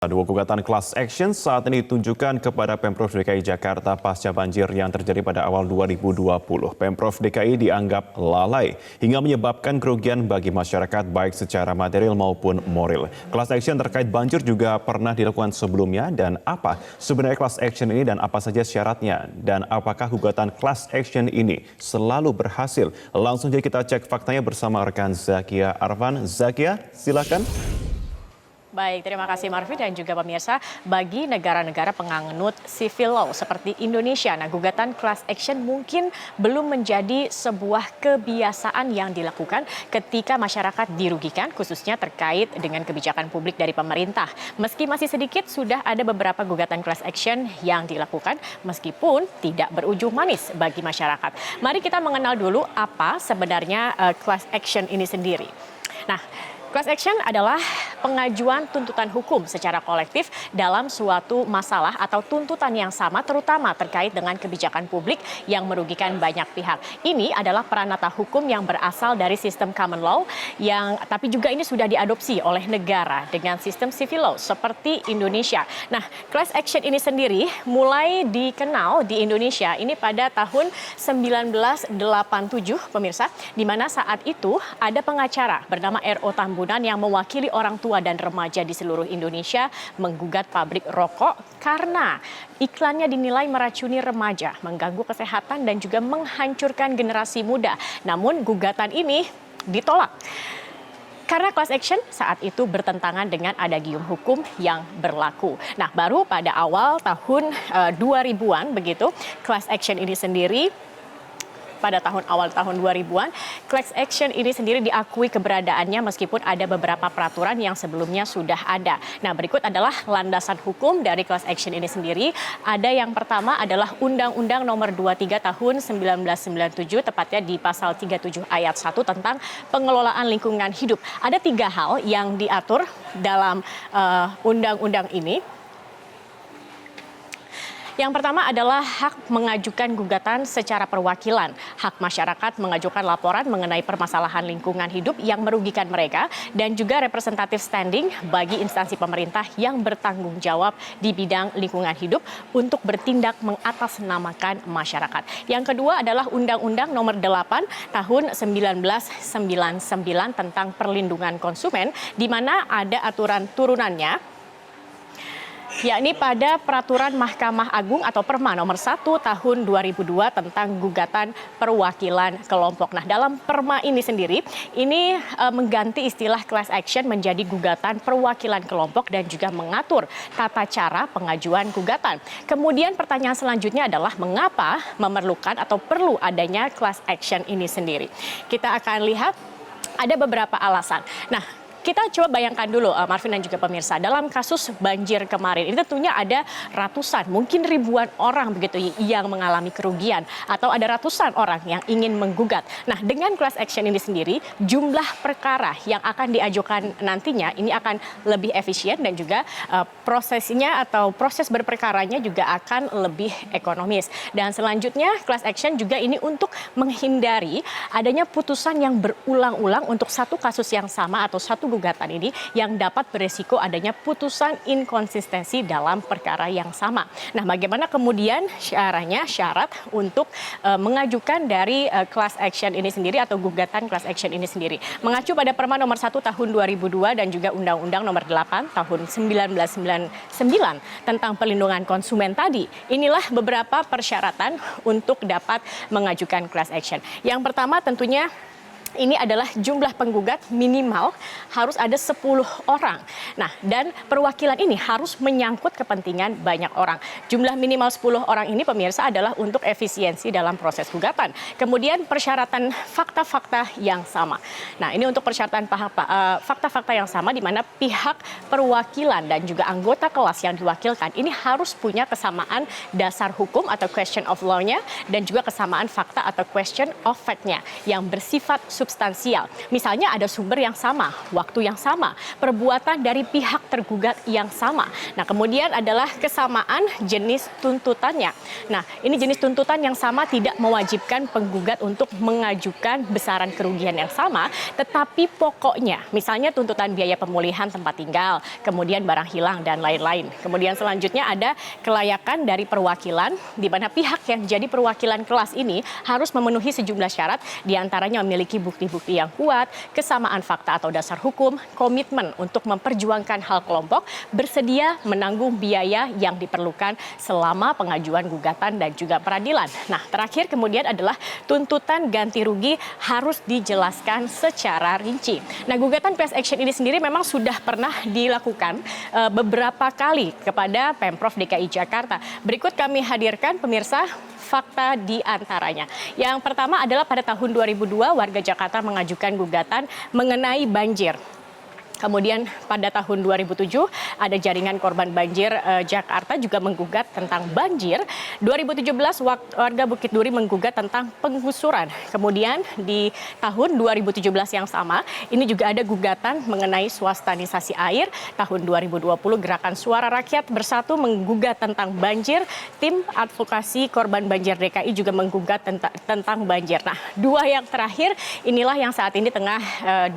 Dua gugatan class action saat ini ditunjukkan kepada Pemprov DKI Jakarta pasca banjir yang terjadi pada awal 2020. Pemprov DKI dianggap lalai hingga menyebabkan kerugian bagi masyarakat baik secara material maupun moral. Class action terkait banjir juga pernah dilakukan sebelumnya dan apa sebenarnya class action ini dan apa saja syaratnya dan apakah gugatan class action ini selalu berhasil? Langsung saja kita cek faktanya bersama rekan Zakia Arvan. Zakia, silakan. Baik, terima kasih Marfi dan juga pemirsa. Bagi negara-negara penganut civil law seperti Indonesia, gugatan class action mungkin belum menjadi sebuah kebiasaan yang dilakukan ketika masyarakat dirugikan, khususnya terkait dengan kebijakan publik dari pemerintah. Meski masih sedikit, sudah ada beberapa gugatan class action yang dilakukan, meskipun tidak berujung manis bagi masyarakat. Mari kita mengenal dulu apa sebenarnya class action ini sendiri. Nah, class action adalah pengajuan tuntutan hukum secara kolektif dalam suatu masalah atau tuntutan yang sama, terutama terkait dengan kebijakan publik yang merugikan banyak pihak. Ini adalah peranata hukum yang berasal dari sistem common law tapi juga ini sudah diadopsi oleh negara dengan sistem civil law seperti Indonesia. Nah, class action ini sendiri mulai dikenal di Indonesia ini pada tahun 1987, pemirsa, di mana saat itu ada pengacara bernama R.O. Tambunan yang mewakili orang tua dan remaja di seluruh Indonesia menggugat pabrik rokok karena iklannya dinilai meracuni remaja, mengganggu kesehatan dan juga menghancurkan generasi muda. Namun gugatan ini ditolak. Karena class action saat itu bertentangan dengan adagium hukum yang berlaku. Nah, baru pada awal tahun 2000-an begitu, class action ini sendiri pada awal tahun 2000-an, class action ini sendiri diakui keberadaannya meskipun ada beberapa peraturan yang sebelumnya sudah ada. Nah, berikut adalah landasan hukum dari class action ini sendiri. Ada yang pertama adalah Undang-Undang Nomor 23 Tahun 1997, tepatnya di Pasal 37 Ayat 1 tentang pengelolaan lingkungan hidup. Ada 3 hal yang diatur dalam undang-undang ini. Yang pertama adalah hak mengajukan gugatan secara perwakilan, hak masyarakat mengajukan laporan mengenai permasalahan lingkungan hidup yang merugikan mereka, dan juga representative standing bagi instansi pemerintah yang bertanggung jawab di bidang lingkungan hidup untuk bertindak mengatasnamakan masyarakat. Yang kedua adalah Undang-Undang Nomor 8 Tahun 1999 tentang perlindungan konsumen, di mana ada aturan turunannya, yakni pada Peraturan Mahkamah Agung atau Perma Nomor 1 Tahun 2002 tentang gugatan perwakilan kelompok. Nah, dalam Perma ini sendiri, ini mengganti istilah class action menjadi gugatan perwakilan kelompok dan juga mengatur tata cara pengajuan gugatan. Kemudian pertanyaan selanjutnya adalah mengapa memerlukan atau perlu adanya class action ini sendiri. Kita akan lihat ada beberapa alasan. Nah, kita coba bayangkan dulu, Marvin dan juga pemirsa, dalam kasus banjir kemarin ini tentunya ada ratusan, mungkin ribuan orang begitu yang mengalami kerugian atau ada ratusan orang yang ingin menggugat. Nah, dengan class action ini sendiri, jumlah perkara yang akan diajukan nantinya ini akan lebih efisien dan juga prosesnya atau proses berperkaranya juga akan lebih ekonomis. Dan selanjutnya class action juga ini untuk menghindari adanya putusan yang berulang-ulang untuk satu kasus yang sama atau satu gugatan ini yang dapat beresiko adanya putusan inkonsistensi dalam perkara yang sama. Nah, bagaimana kemudian syarat untuk mengajukan dari class action ini sendiri atau gugatan class action ini sendiri? Mengacu pada Perma Nomor 1 Tahun 2002 dan juga Undang-Undang Nomor 8 Tahun 1999 tentang perlindungan konsumen tadi. Inilah beberapa persyaratan untuk dapat mengajukan class action. Yang pertama tentunya ini adalah jumlah penggugat minimal harus ada 10 orang. Nah, dan perwakilan ini harus menyangkut kepentingan banyak orang. Jumlah minimal 10 orang ini, pemirsa, adalah untuk efisiensi dalam proses gugatan. Kemudian persyaratan fakta-fakta yang sama. Nah, ini untuk persyaratan fakta-fakta yang sama di mana pihak perwakilan dan juga anggota kelas yang diwakilkan ini harus punya kesamaan dasar hukum atau question of law-nya dan juga kesamaan fakta atau question of fact-nya yang bersifat substansial. Misalnya ada sumber yang sama, waktu yang sama, perbuatan dari pihak tergugat yang sama. Nah, kemudian adalah kesamaan jenis tuntutannya. Nah, ini jenis tuntutan yang sama tidak mewajibkan penggugat untuk mengajukan besaran kerugian yang sama, tetapi pokoknya, misalnya tuntutan biaya pemulihan tempat tinggal, kemudian barang hilang dan lain-lain. Kemudian selanjutnya ada kelayakan dari perwakilan, di mana pihak yang jadi perwakilan kelas ini harus memenuhi sejumlah syarat, diantaranya memiliki bukti-bukti yang kuat, kesamaan fakta atau dasar hukum, komitmen untuk memperjuangkan hal kelompok, bersedia menanggung biaya yang diperlukan selama pengajuan gugatan dan juga peradilan. Nah, terakhir kemudian adalah tuntutan ganti rugi harus dijelaskan secara rinci. Nah, gugatan class action ini sendiri memang sudah pernah dilakukan beberapa kali kepada Pemprov DKI Jakarta. Berikut kami hadirkan pemirsa fakta di antaranya. Yang pertama adalah pada tahun 2002 warga Jakarta mengajukan gugatan mengenai banjir. Kemudian pada tahun 2007 ada jaringan korban banjir Jakarta juga menggugat tentang banjir. 2017 warga Bukit Duri menggugat tentang penggusuran. Kemudian di tahun 2017 yang sama ini juga ada gugatan mengenai swastanisasi air. Tahun 2020 Gerakan Suara Rakyat Bersatu menggugat tentang banjir. Tim advokasi korban banjir DKI juga menggugat tentang banjir. Nah, dua yang terakhir inilah yang saat ini tengah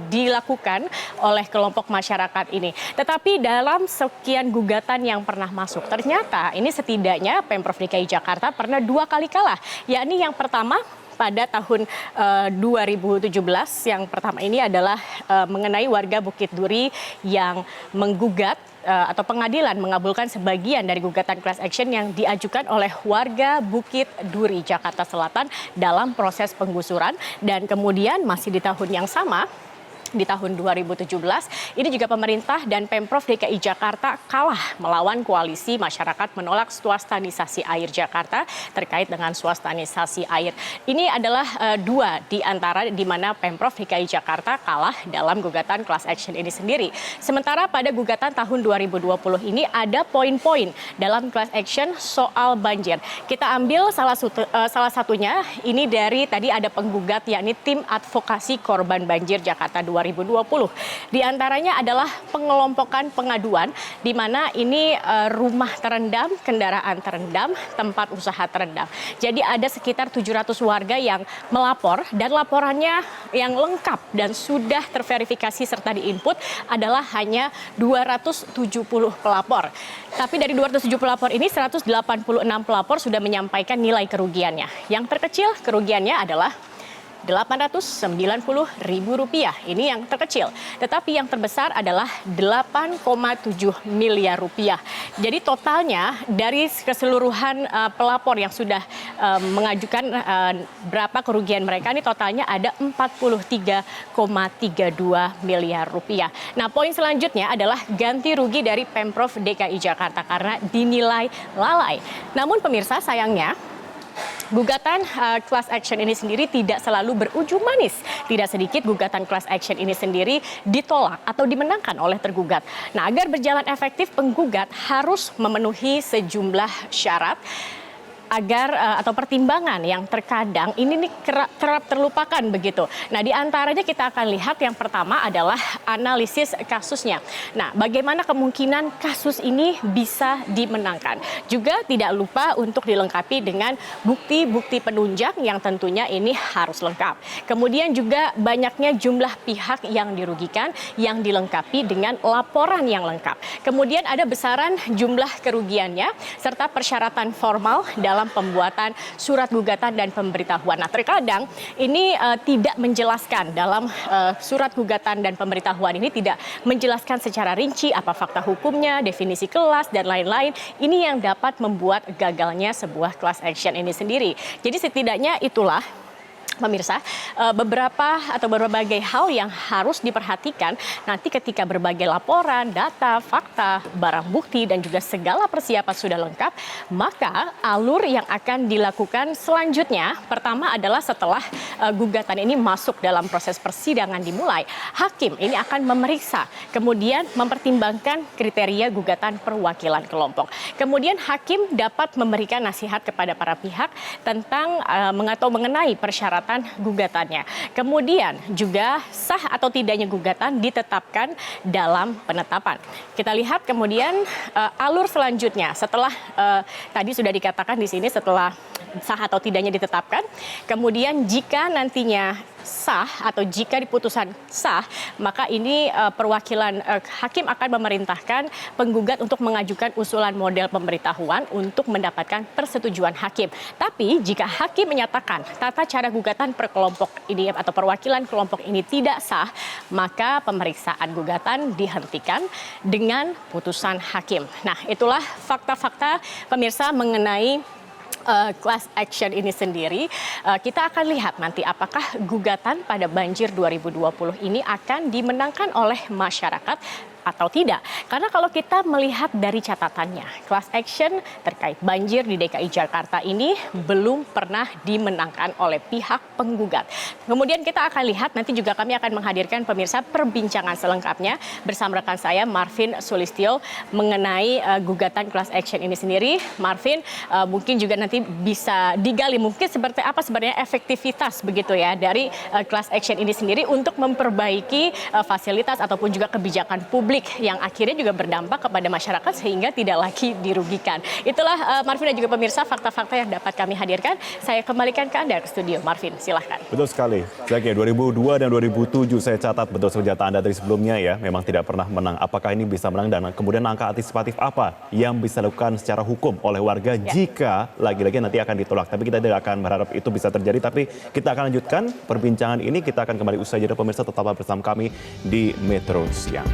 dilakukan oleh kelompok masyarakat ini. Tetapi dalam sekian gugatan yang pernah masuk, ternyata ini setidaknya Pemprov DKI Jakarta pernah 2 kali kalah. Yakni yang pertama pada tahun 2017, yang pertama ini adalah mengenai warga Bukit Duri yang menggugat atau pengadilan mengabulkan sebagian dari gugatan class action yang diajukan oleh warga Bukit Duri, Jakarta Selatan dalam proses penggusuran. Dan kemudian masih di tahun yang sama, di tahun 2017, ini juga pemerintah dan Pemprov DKI Jakarta kalah melawan koalisi masyarakat menolak swastanisasi air Jakarta terkait dengan swastanisasi air. Ini adalah dua di antara di mana Pemprov DKI Jakarta kalah dalam gugatan class action ini sendiri. Sementara pada gugatan tahun 2020 ini ada poin-poin dalam class action soal banjir. Kita ambil salah satunya ini dari tadi ada penggugat yakni Tim Advokasi Korban Banjir Jakarta 2020. Di antaranya adalah pengelompokan pengaduan di mana ini rumah terendam, kendaraan terendam, tempat usaha terendam. Jadi ada sekitar 700 warga yang melapor dan laporannya yang lengkap dan sudah terverifikasi serta diinput adalah hanya 270 pelapor. Tapi dari 270 pelapor ini 186 pelapor sudah menyampaikan nilai kerugiannya. Yang terkecil kerugiannya adalah Rp890.000. Ini yang terkecil. Tetapi yang terbesar adalah Rp8,7 miliar. Jadi totalnya dari keseluruhan pelapor yang sudah mengajukan berapa kerugian mereka, ini totalnya ada Rp43,32 miliar. Nah, poin selanjutnya adalah ganti rugi dari Pemprov DKI Jakarta karena dinilai lalai. Namun pemirsa, sayangnya gugatan class action ini sendiri tidak selalu berujung manis. Tidak sedikit gugatan class action ini sendiri ditolak atau dimenangkan oleh tergugat. Nah, agar berjalan efektif, penggugat harus memenuhi sejumlah syarat agar atau pertimbangan yang terkadang ini kerap terlupakan begitu. Nah, di antaranya kita akan lihat yang pertama adalah analisis kasusnya. Nah, bagaimana kemungkinan kasus ini bisa dimenangkan. Juga tidak lupa untuk dilengkapi dengan bukti-bukti penunjang yang tentunya ini harus lengkap. Kemudian juga banyaknya jumlah pihak yang dirugikan yang dilengkapi dengan laporan yang lengkap. Kemudian ada besaran jumlah kerugiannya serta persyaratan formal dalam pembuatan surat gugatan dan pemberitahuan. Nah, terkadang ini tidak menjelaskan dalam surat gugatan dan pemberitahuan ini tidak menjelaskan secara rinci apa fakta hukumnya, definisi kelas dan lain-lain. Ini yang dapat membuat gagalnya sebuah class action ini sendiri. Jadi setidaknya itulah pemirsa, berbagai hal yang harus diperhatikan nanti ketika berbagai laporan, data, fakta, barang bukti, dan juga segala persiapan sudah lengkap, maka alur yang akan dilakukan selanjutnya, pertama adalah setelah gugatan ini masuk dalam proses persidangan dimulai, hakim ini akan memeriksa, kemudian mempertimbangkan kriteria gugatan perwakilan kelompok. Kemudian hakim dapat memberikan nasihat kepada para pihak tentang mengenai persyaratan permohonan gugatannya. Kemudian juga sah atau tidaknya gugatan ditetapkan dalam penetapan. Kita lihat kemudian alur selanjutnya setelah tadi sudah dikatakan di sini setelah sah atau tidaknya ditetapkan. Kemudian jika nantinya sah atau jika diputusan sah, maka ini perwakilan hakim akan memerintahkan penggugat untuk mengajukan usulan model pemberitahuan untuk mendapatkan persetujuan hakim. Tapi jika hakim menyatakan tata cara gugatan per kelompok ini atau perwakilan kelompok ini tidak sah, maka pemeriksaan gugatan dihentikan dengan putusan hakim. Nah, itulah fakta-fakta pemirsa mengenai class action ini sendiri. Kita akan lihat nanti apakah gugatan pada banjir 2020 ini akan dimenangkan oleh masyarakat atau tidak. Karena kalau kita melihat dari catatannya, class action terkait banjir di DKI Jakarta ini belum pernah dimenangkan oleh pihak penggugat. Kemudian kita akan lihat, nanti juga kami akan menghadirkan pemirsa perbincangan selengkapnya bersama rekan saya Marvin Sulistyo mengenai gugatan class action ini sendiri. Marvin, mungkin juga nanti bisa digali mungkin seperti apa sebenarnya efektivitas begitu ya dari class action ini sendiri untuk memperbaiki fasilitas ataupun juga kebijakan publik yang akhirnya juga berdampak kepada masyarakat sehingga tidak lagi dirugikan. Itulah Marvin dan juga pemirsa fakta-fakta yang dapat kami hadirkan. Saya kembalikan ke Anda ke studio. Marvin, silahkan. Betul sekali. Zaki, 2002 dan 2007 saya catat betul senjata Anda dari sebelumnya ya, memang tidak pernah menang. Apakah ini bisa menang dan kemudian langkah antisipatif apa yang bisa dilakukan secara hukum oleh warga jika lagi-lagi nanti akan ditolak. Tapi kita tidak akan berharap itu bisa terjadi, tapi kita akan lanjutkan perbincangan ini. Kita akan kembali usai jeda pemirsa, tetaplah bersama kami di Metro Siang.